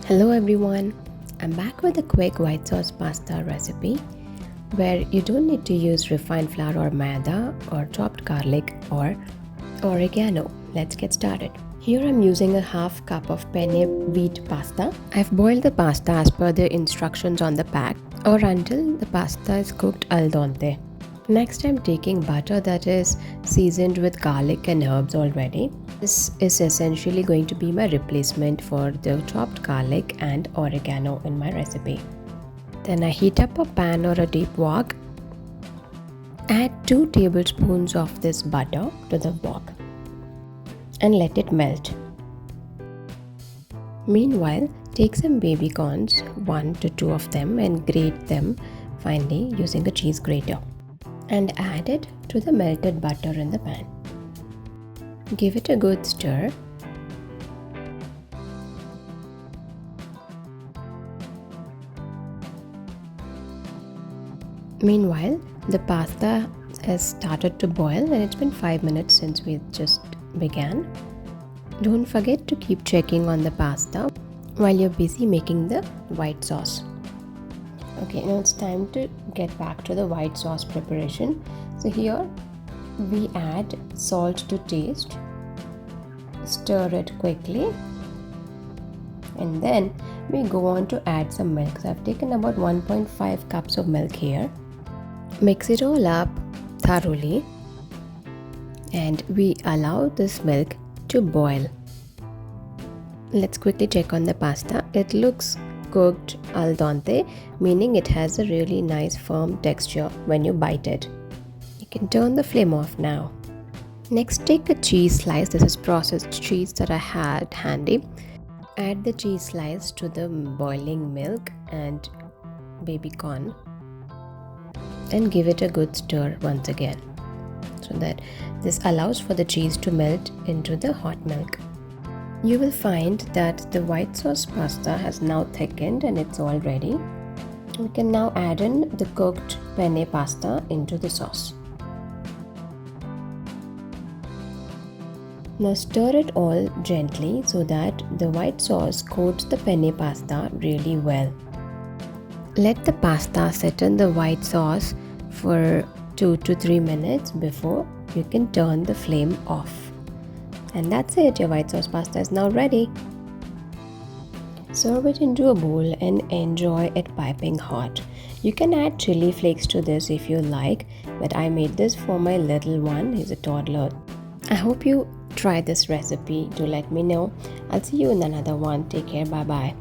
Hello everyone, I'm back with a quick white sauce pasta recipe where you don't need to use refined flour or maida or chopped garlic or oregano. Let's get started. Here I'm using a half cup of penne wheat pasta. I've boiled the pasta as per the instructions on the pack or until the pasta is cooked al dente. Next, I'm taking butter that is seasoned with garlic and herbs already. This is essentially going to be my replacement for the chopped garlic and oregano in my recipe. Then I heat up a pan or a deep wok. Add 2 tablespoons of this butter to the wok and let it melt. Meanwhile, take some baby corns, 1 to 2 of them, and grate them finely using a cheese grater. And add it to the melted butter in the pan. Give it a good stir. Meanwhile, the pasta has started to boil and it's been 5 minutes since we just began. Don't forget to keep checking on the pasta while you're busy making the white sauce. Okay, now it's time to get back to the white sauce preparation. So here we add salt to taste, stir it quickly, and then we go on to add some milk. So I've taken about 1.5 cups of milk here. Mix it all up thoroughly and we allow this milk to boil. Let's quickly check on the pasta. It looks cooked al dente, meaning it has a really nice firm texture when you bite it. You can turn the flame off now. Next, take a cheese slice. This is processed cheese that I had handy. Add the cheese slice to the boiling milk and baby corn and give it a good stir once again so that this allows for the cheese to melt into the hot milk. You will find that the white sauce pasta has now thickened and it's all ready. We can now add in the cooked penne pasta into the sauce. Now stir it all gently so that the white sauce coats the penne pasta really well. Let the pasta sit in the white sauce for 2 to 3 minutes before you can turn the flame off. And that's it, your white sauce pasta is now ready. Serve it into a bowl and enjoy it piping hot. You can add chili flakes to this if you like, but I made this for my little one, he's a toddler. I hope you try this recipe. Do let me know. I'll see you in another one. Take care, bye bye.